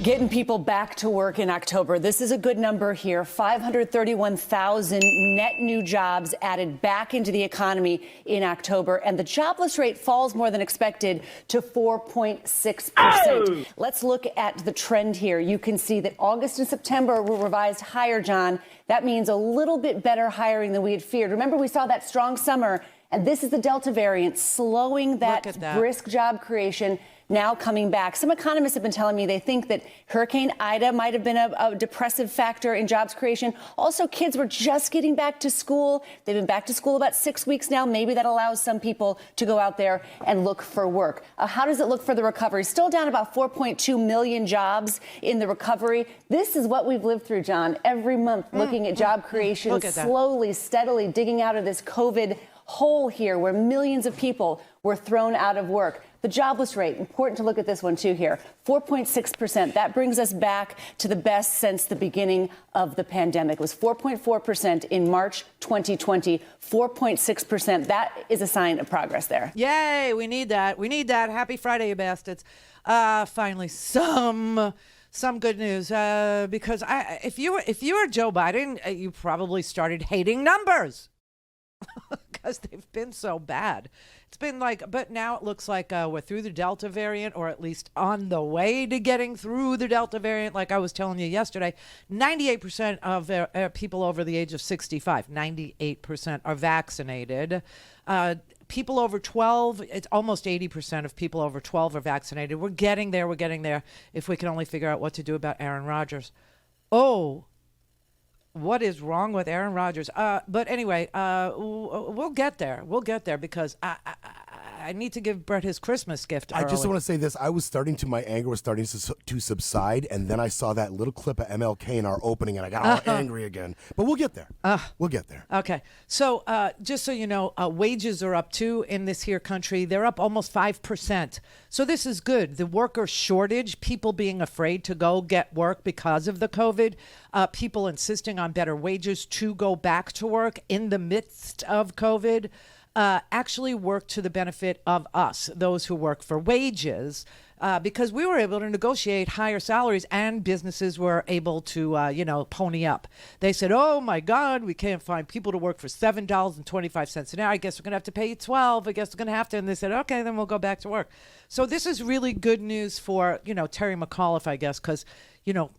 Getting people back to work in October. This is a good number here. 531,000 net new jobs added back into the economy in October. And the jobless rate falls more than expected to 4.6%. Oh! Let's look at the trend here. You can see that August and September were revised higher, John. That means a little bit better hiring than we had feared. Remember, we saw that strong summer. And this is the Delta variant slowing that brisk job creation, now coming back. Some economists have been telling me they think that Hurricane Ida might have been a depressive factor in jobs creation. Also, kids were just getting back to school. They've been back to school about 6 weeks now. Maybe that allows some people to go out there and look for work. How does it look for the recovery? Still down about 4.2 million jobs in the recovery. This is what we've lived through, John, every month, looking at job creation, slowly, steadily digging out of this COVID hole here where millions of people were thrown out of work. The jobless rate, important to look at this one too here, 4.6%. That brings us back to the best since the beginning of the pandemic. It was 4.4% in March 2020, 4.6%. That is a sign of progress there. Yay, we need that. We need that. Happy Friday, you bastards. Finally, some good news, because if you were Joe Biden, you probably started hating numbers. Because they've been so bad. It's been but now it looks like we're through the Delta variant, or at least on the way to getting through the Delta variant. Like I was telling you yesterday, 98% of people over the age of 65, 98% are vaccinated. People over 12, it's almost 80% of people over 12 are vaccinated. We're getting there. We're getting there. If we can only figure out what to do about Aaron Rodgers. Oh, what is wrong with Aaron Rodgers? But anyway, we'll get there. We'll get there because I need to give Brett his Christmas gift early. I just want to say this. My anger was starting to subside, and then I saw that little clip of MLK in our opening, and I got all angry again. But we'll get there. We'll get there. Okay. So just so you know, wages are up, too, in this here country. They're up almost 5%. So this is good. The worker shortage, people being afraid to go get work because of the COVID, people insisting on better wages to go back to work in the midst of COVID, actually work to the benefit of us, those who work for wages, because we were able to negotiate higher salaries and businesses were able to, pony up. They said, oh, my God, we can't find people to work for $7.25 an hour. I guess we're going to have to pay you $12. I guess we're going to have to. And they said, OK, then we'll go back to work. So this is really good news for, Terry McAuliffe, I guess, because,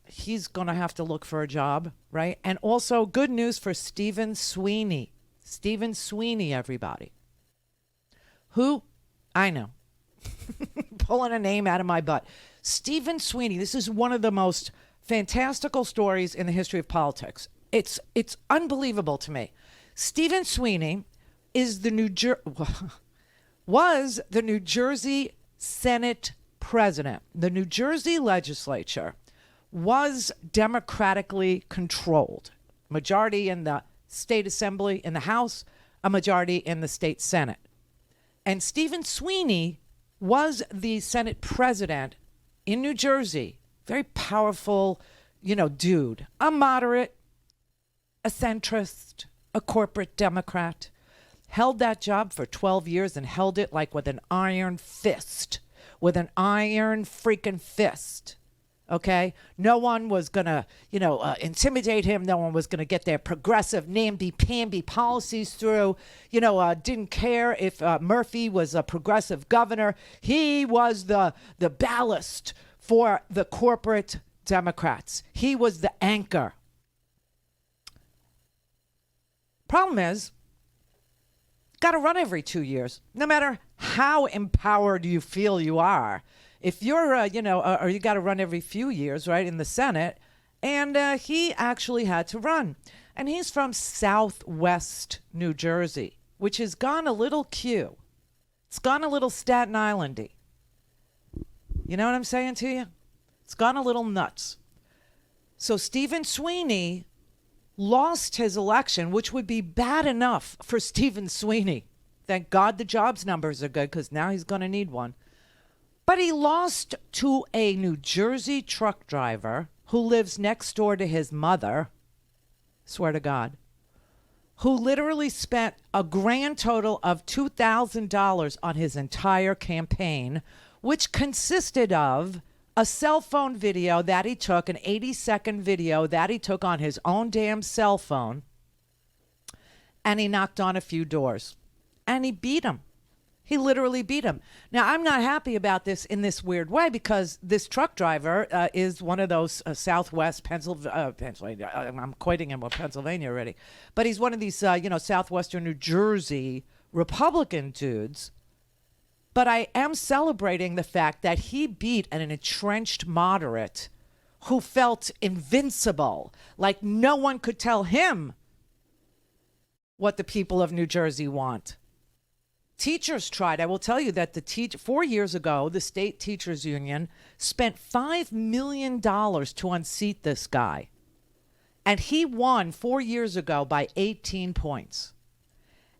he's going to have to look for a job. Right. And also good news for Stephen Sweeney. Stephen Sweeney, everybody. Who? I know. Pulling a name out of my butt. Stephen Sweeney. This is one of the most fantastical stories in the history of politics. It's unbelievable to me. Stephen Sweeney is was the New Jersey Senate president. The New Jersey legislature was democratically controlled. Majority in the state assembly in the House, a majority in the state Senate. And Stephen Sweeney was the Senate president in New Jersey. Very powerful, dude. A moderate, a centrist, a corporate Democrat. Held that job for 12 years and held it like with an iron fist. With an iron freaking fist. Okay, no one was going to, intimidate him. No one was going to get their progressive namby-pamby policies through. Didn't care if Murphy was a progressive governor. He was the ballast for the corporate Democrats. He was the anchor. Problem is, got to run every 2 years, no matter how empowered you feel you are. If you're, or you got to run every few years, right, in the Senate. And he actually had to run. And he's from Southwest New Jersey, which has gone a little Q. It's gone a little Staten Island-y. You know what I'm saying to you? It's gone a little nuts. So Stephen Sweeney lost his election, which would be bad enough for Stephen Sweeney. Thank God the jobs numbers are good, because now he's going to need one. But he lost to a New Jersey truck driver who lives next door to his mother, swear to God, who literally spent a grand total of $2,000 on his entire campaign, which consisted of A cell phone video that he took, an 80-second video that he took on his own damn cell phone, and he knocked on a few doors. And he beat him. He literally beat him. Now, I'm not happy about this in this weird way because this truck driver is one of those Southwest Pennsylvania. I'm quoting him with Pennsylvania already. But he's one of these, Southwestern New Jersey Republican dudes. But I am celebrating the fact that he beat an entrenched moderate who felt invincible, like no one could tell him what the people of New Jersey want. Teachers tried. I will tell you that 4 years ago, the state teachers union spent $5 million to unseat this guy. And he won 4 years ago by 18 points.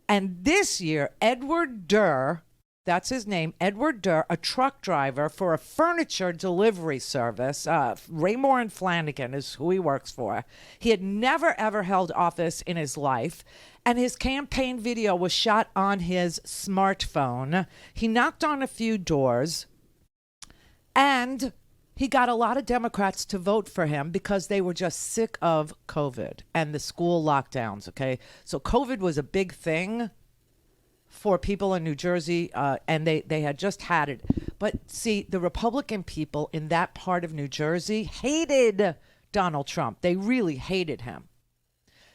And this year, Edward Durr, that's his name, Edward Durr, a truck driver for a furniture delivery service. Raymore and Flanagan is who he works for. He had never, ever held office in his life. And his campaign video was shot on his smartphone. He knocked on a few doors. And he got a lot of Democrats to vote for him because they were just sick of COVID and the school lockdowns, okay? So COVID was a big thing for people in New Jersey, and they had just had it. But see, the Republican people in that part of New Jersey hated Donald Trump. They really hated him.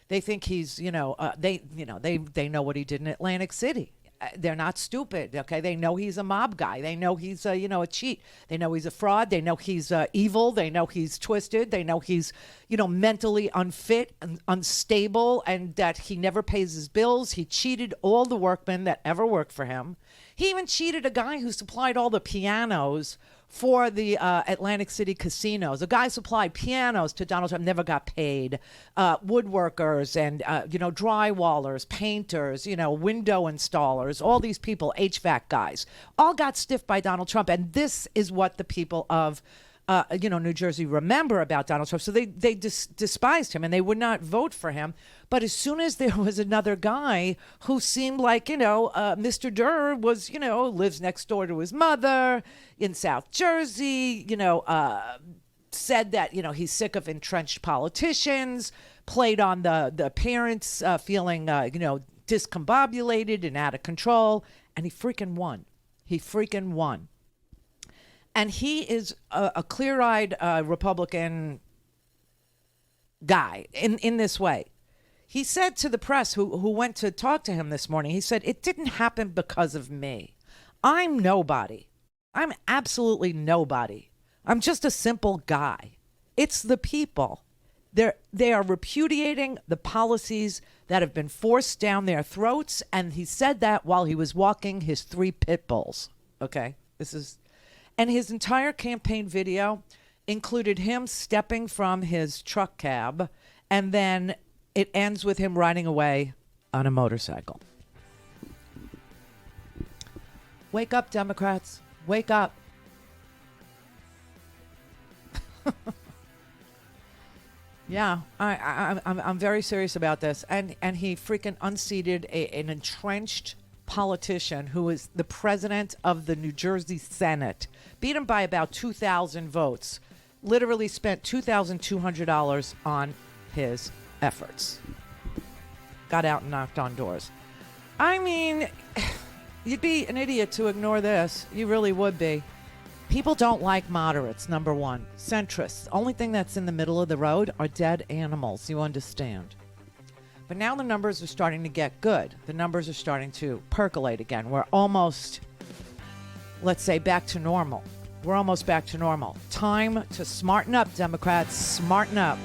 They think he's, they know what he did in Atlantic City. They're not stupid, okay? They know he's a mob guy. They know he's, a cheat. They know he's a fraud. They know he's evil. They know he's twisted. They know he's, mentally unfit and unstable, and that he never pays his bills. He cheated all the workmen that ever worked for him. He even cheated a guy who supplied all the pianos for the Atlantic City casinos. A guy supplied pianos to Donald Trump, never got paid. Woodworkers and, drywallers, painters, window installers, all these people, HVAC guys, all got stiffed by Donald Trump. And this is what the people of, New Jersey remember about Donald Trump. So they despised him and they would not vote for him. But as soon as there was another guy who seemed like, Mr. Durr was, lives next door to his mother in South Jersey, said that, he's sick of entrenched politicians, played on the parents feeling, discombobulated and out of control. And he freaking won. And he is a clear-eyed Republican guy in this way. He said to the press who went to talk to him this morning, he said, "It didn't happen because of me. I'm nobody. I'm absolutely nobody. I'm just a simple guy. It's the people. They are repudiating the policies that have been forced down their throats." And he said that while he was walking his 3 pit bulls. Okay, and his entire campaign video included him stepping from his truck cab, and then it ends with him riding away on a motorcycle. Wake up, Democrats. Wake up. Yeah, I'm very serious about this. And he freaking unseated an entrenched politician who is the president of the New Jersey Senate. Beat him by about 2,000 votes. Literally spent $2,200 on his efforts. Got out and knocked on doors. I mean, you'd be an idiot to ignore this. You really would be. People don't like moderates, number one. Centrists. The only thing that's in the middle of the road are dead animals. You understand. But now the numbers are starting to get good. The numbers are starting to percolate again. We're almost, let's say, back to normal. We're almost back to normal. Time to smarten up, Democrats. Smarten up.